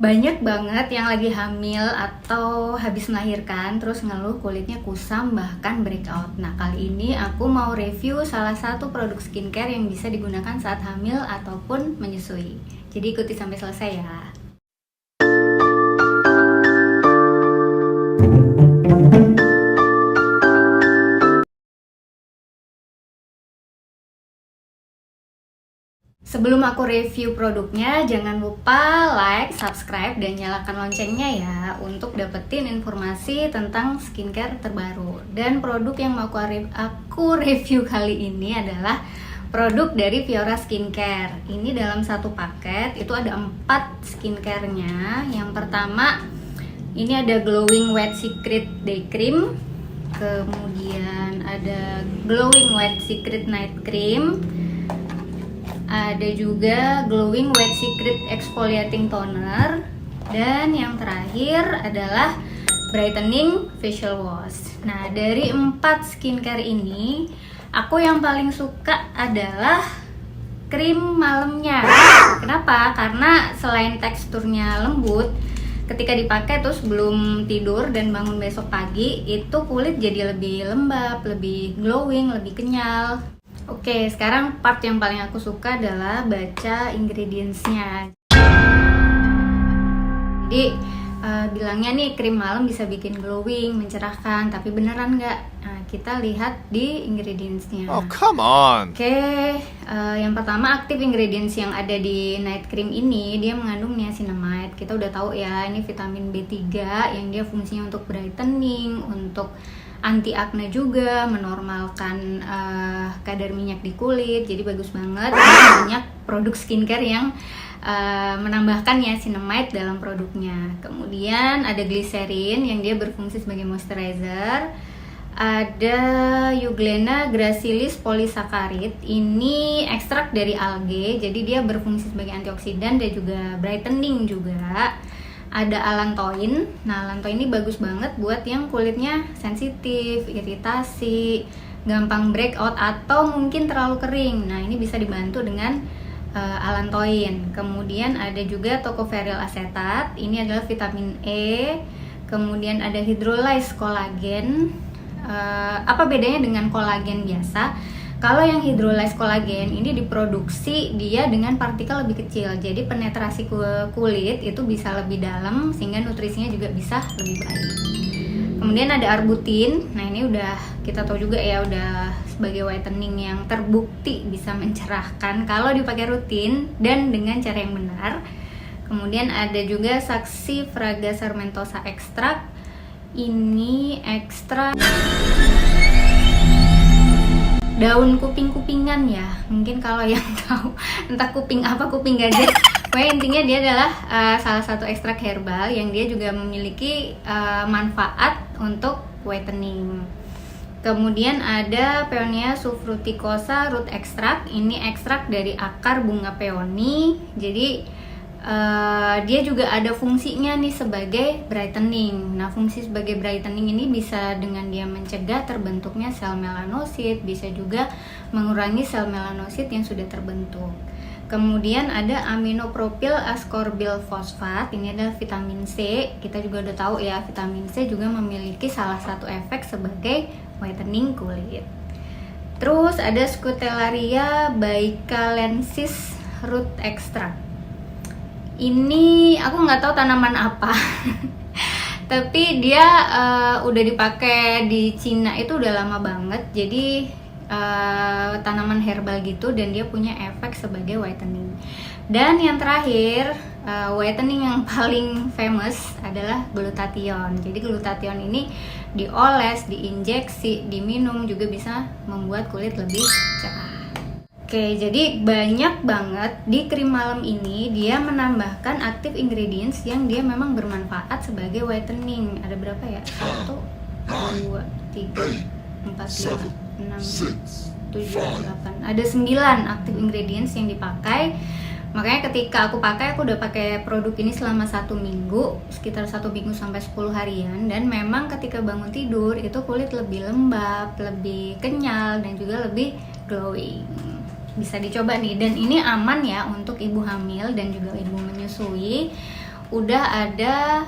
Banyak banget yang lagi hamil atau habis melahirkan terus ngeluh kulitnya kusam bahkan breakout. Nah, kali ini aku mau review salah satu produk skincare yang bisa digunakan saat hamil ataupun menyusui. Jadi ikuti sampai selesai ya. Sebelum aku review produknya, jangan lupa like, subscribe, dan nyalakan loncengnya ya untuk dapetin informasi tentang skincare terbaru. Dan produk yang mau aku review kali ini adalah produk dari Fiora Skincare. Ini dalam satu paket itu ada 4 skincare-nya. Yang pertama, ini ada Glowing Wet Secret Day Cream. Kemudian ada Glowing Wet Secret Night Cream. Ada juga Glowing Wet Secret Exfoliating Toner. Dan yang terakhir adalah Brightening Facial Wash. Nah, dari 4 skincare ini, aku yang paling suka adalah krim malamnya. Kenapa? Karena selain teksturnya lembut, ketika dipakai terus sebelum tidur dan bangun besok pagi, itu kulit jadi lebih lembab, lebih glowing, lebih kenyal. Oke, sekarang part yang paling aku suka adalah baca ingredients-nya. Jadi bilangnya nih krim malam bisa bikin glowing, mencerahkan, tapi beneran nggak? Nah, kita lihat di ingredients-nya. Oh, come on! Oke, yang pertama aktif ingredients yang ada di night cream ini, dia mengandung niacinamide. Kita udah tahu ya, ini vitamin B3 yang dia fungsinya untuk brightening, untuk anti akne juga, menormalkan kadar minyak di kulit, jadi bagus banget. Banyak produk skincare yang menambahkan niacinamide dalam produknya. Kemudian ada glycerin yang dia berfungsi sebagai moisturizer. Ada Euglena gracilis polysaccharide, ini ekstrak dari algae, jadi dia berfungsi sebagai antioksidan dan juga brightening juga. Ada allantoin. Nah, allantoin ini bagus banget buat yang kulitnya sensitif, iritasi, gampang breakout atau mungkin terlalu kering. Nah, ini bisa dibantu dengan allantoin. Kemudian ada juga tocopherol acetat. Ini adalah vitamin E. Kemudian ada hydrolyzed collagen. Apa bedanya dengan kolagen biasa? Kalau yang hydrolyzed collagen ini diproduksi dia dengan partikel lebih kecil, jadi penetrasi kulit itu bisa lebih dalam sehingga nutrisinya juga bisa lebih baik. Kemudian ada arbutin. Nah, ini udah kita tahu juga ya, udah sebagai whitening yang terbukti bisa mencerahkan kalau dipakai rutin dan dengan cara yang benar. Kemudian ada juga Saxifraga sarmentosa extract. Ini ekstrak daun kuping-kupingan ya, mungkin kalau yang tahu entah kuping apa, kuping gajah. Pokoknya intinya dia adalah salah satu ekstrak herbal yang dia juga memiliki manfaat untuk whitening. Kemudian ada Peonia subfruticosa root extract. Ini ekstrak dari akar bunga peony. Jadi dia juga ada fungsinya nih sebagai brightening. Nah, fungsi sebagai brightening ini bisa dengan dia mencegah terbentuknya sel melanosit, bisa juga mengurangi sel melanosit yang sudah terbentuk. Kemudian ada aminopropyl ascorbyl fosfat. Ini adalah vitamin C. Kita juga udah tahu ya, vitamin C juga memiliki salah satu efek sebagai whitening kulit. Terus ada Scutellaria baecalensis root extract. Ini aku nggak tahu tanaman apa, tapi dia udah dipakai di Cina itu udah lama banget. Jadi tanaman herbal gitu dan dia punya efek sebagai whitening. Dan yang terakhir whitening yang paling famous adalah glutathione. Jadi glutathione ini dioles, diinjeksi, diminum juga bisa membuat kulit lebih cerah. Oke, jadi banyak banget di krim malam ini dia menambahkan aktif ingredients yang dia memang bermanfaat sebagai whitening. Ada berapa ya? 1, 2, 3, 4, 5, 6, 7, 8. Ada 9 aktif ingredients yang dipakai. Makanya ketika aku pakai, aku udah pakai produk ini selama 1 minggu, sekitar 1 minggu sampai 10 harian. Dan memang ketika bangun tidur itu kulit lebih lembab, lebih kenyal, dan juga lebih glowing. Bisa dicoba nih, dan ini aman ya untuk ibu hamil dan juga ibu menyusui. udah ada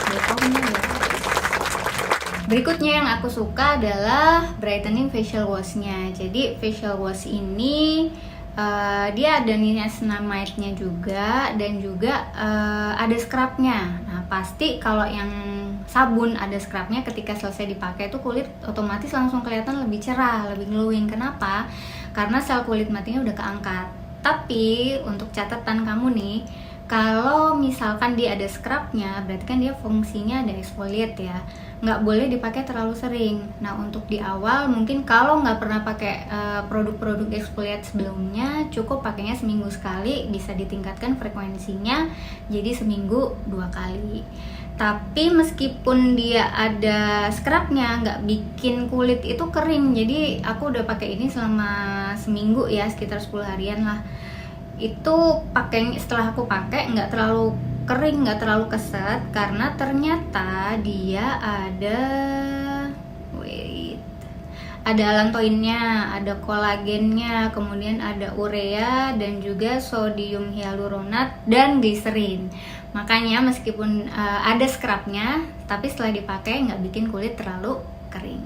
Bepomnya ya. Berikutnya yang aku suka adalah brightening facial wash-nya. Jadi facial wash ini dia ada niacinamide-nya juga, dan juga ada scrub-nya. Nah, pasti kalau yang sabun ada scrub-nya, ketika selesai dipakai itu kulit otomatis langsung kelihatan lebih cerah, lebih glowing. Kenapa? Karena sel kulit matinya udah keangkat. Tapi untuk catatan kamu nih, kalau misalkan dia ada scrubnya, berarti kan dia fungsinya ada exfoliate ya. Nggak boleh dipakai terlalu sering. Nah, untuk di awal mungkin kalau nggak pernah pakai produk-produk exfoliate sebelumnya, cukup pakainya seminggu sekali, bisa ditingkatkan frekuensinya jadi seminggu 2 kali. Tapi meskipun dia ada scrubnya, nggak bikin kulit itu kering. Jadi aku udah pakai ini selama seminggu ya, sekitar 10 harian lah. Itu setelah aku pakai nggak terlalu kering, nggak terlalu keset, karena ternyata dia ada allantoinnya, ada kolagennya, kemudian ada urea, dan juga sodium hyaluronat dan gliserin. Makanya meskipun ada scrubnya, tapi setelah dipakai nggak bikin kulit terlalu kering.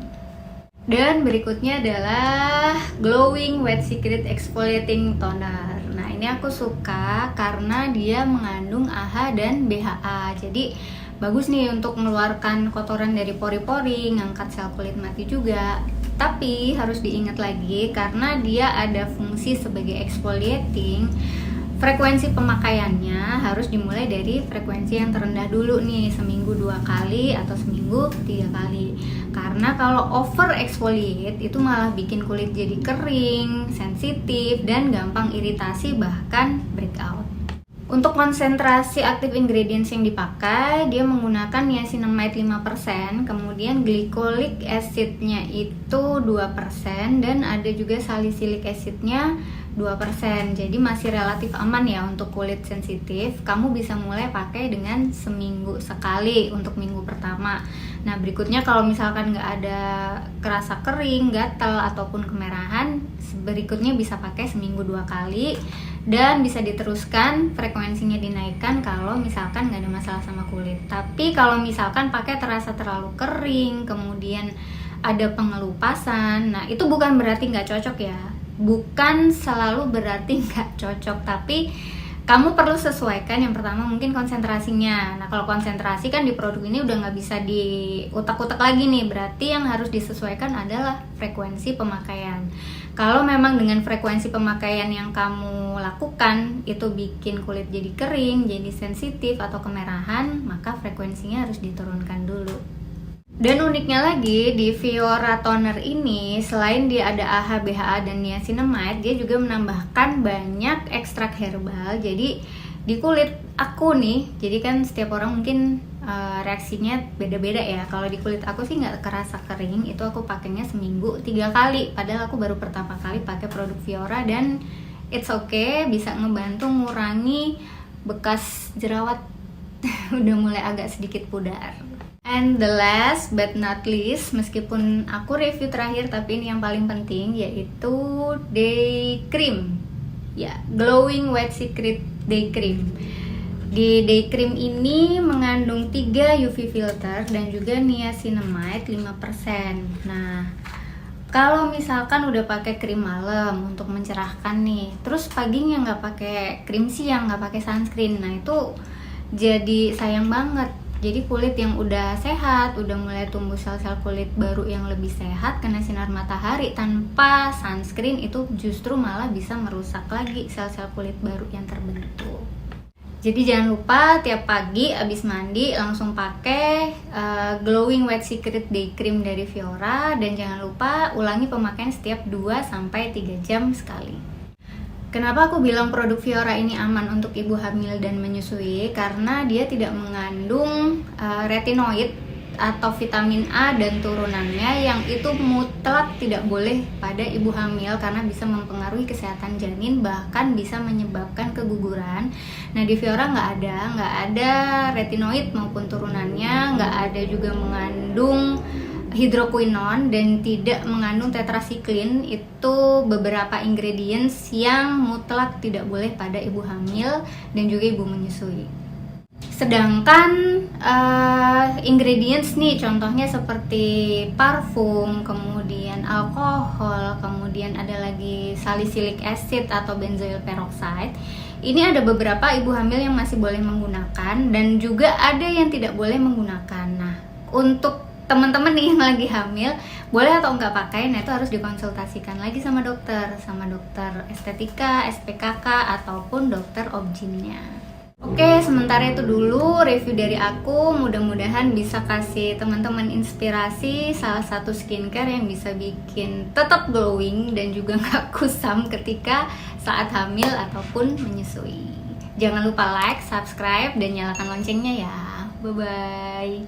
Dan berikutnya adalah Glowing Wet Secret Exfoliating Toner. Nah, ini aku suka karena dia mengandung AHA dan BHA. Jadi bagus nih untuk mengeluarkan kotoran dari pori-pori, ngangkat sel kulit mati juga. Tapi harus diingat lagi, karena dia ada fungsi sebagai exfoliating, frekuensi pemakaiannya harus dimulai dari frekuensi yang terendah dulu nih, seminggu 2 kali atau seminggu 3 kali. Karena kalau over exfoliate itu malah bikin kulit jadi kering, sensitif, dan gampang iritasi, bahkan breakout. Untuk konsentrasi active ingredients yang dipakai, dia menggunakan niacinamide 5%, kemudian glycolic acidnya itu 2%, dan ada juga salicylic acidnya 2%. Jadi masih relatif aman ya untuk kulit sensitif. Kamu bisa mulai pakai dengan seminggu sekali untuk minggu pertama. Nah, berikutnya kalau misalkan nggak ada kerasa kering, gatal, ataupun kemerahan, berikutnya bisa pakai seminggu 2 kali. Dan bisa diteruskan, frekuensinya dinaikkan kalau misalkan nggak ada masalah sama kulit. Tapi kalau misalkan pakai terasa terlalu kering, kemudian ada pengelupasan, nah itu bukan berarti nggak cocok ya. Bukan selalu berarti nggak cocok, tapi kamu perlu sesuaikan. Yang pertama mungkin konsentrasinya. Nah, kalau konsentrasi kan di produk ini udah nggak bisa diutak-utak lagi nih. Berarti yang harus disesuaikan adalah frekuensi pemakaian. Kalau memang dengan frekuensi pemakaian yang kamu lakukan itu bikin kulit jadi kering, jadi sensitif atau kemerahan, maka frekuensinya harus diturunkan dulu. Dan uniknya lagi, di Fiora Toner ini selain dia ada AHA, BHA, dan niacinamide, dia juga menambahkan banyak ekstrak herbal. Jadi di kulit aku nih, jadi kan setiap orang mungkin reaksinya beda-beda ya. Kalau di kulit aku sih nggak kerasa kering, itu aku pakainya seminggu 3 kali. Padahal aku baru pertama kali pakai produk Fiora, dan it's okay, bisa ngebantu ngurangi bekas jerawat udah mulai agak sedikit pudar. And the last but not least, meskipun aku review terakhir tapi ini yang paling penting, yaitu Day Cream. Ya, Glowing Wet Secret Day Cream. Di Day Cream ini mengandung 3 UV filter dan juga niacinamide 5%. Nah, kalau misalkan udah pakai krim malam untuk mencerahkan nih, terus paginya nggak pakai krim siang, nggak pakai sunscreen, nah itu jadi sayang banget. Jadi kulit yang udah sehat, udah mulai tumbuh sel-sel kulit baru yang lebih sehat, kena sinar matahari tanpa sunscreen, itu justru malah bisa merusak lagi sel-sel kulit baru yang terbentuk. Jadi jangan lupa tiap pagi abis mandi langsung pakai Glowing Wet Secret Day Cream dari Fiora, dan jangan lupa ulangi pemakaian setiap 2-3 jam sekali. Kenapa aku bilang produk Fiora ini aman untuk ibu hamil dan menyusui? Karena dia tidak mengandung retinoid atau vitamin A dan turunannya, yang itu mutlak tidak boleh pada ibu hamil karena bisa mempengaruhi kesehatan janin, bahkan bisa menyebabkan keguguran. Nah, di Fiora nggak ada retinoid maupun turunannya, nggak ada juga mengandung hidroquinone, dan tidak mengandung tetracycline. Itu beberapa ingredients yang mutlak tidak boleh pada ibu hamil dan juga ibu menyusui. Sedangkan ingredients nih, contohnya seperti parfum, kemudian alkohol, kemudian ada lagi salicylic acid atau benzoyl peroxide. Ini ada beberapa ibu hamil yang masih boleh menggunakan dan juga ada yang tidak boleh menggunakan. Nah, untuk teman-teman nih yang lagi hamil, boleh atau enggak pakai, nah itu harus dikonsultasikan lagi sama dokter estetika, SPKK, ataupun dokter obgynnya. Oke, sementara itu dulu review dari aku. Mudah-mudahan bisa kasih teman-teman inspirasi salah satu skincare yang bisa bikin tetap glowing dan juga nggak kusam ketika saat hamil ataupun menyusui. Jangan lupa like, subscribe, dan nyalakan loncengnya ya. Bye-bye.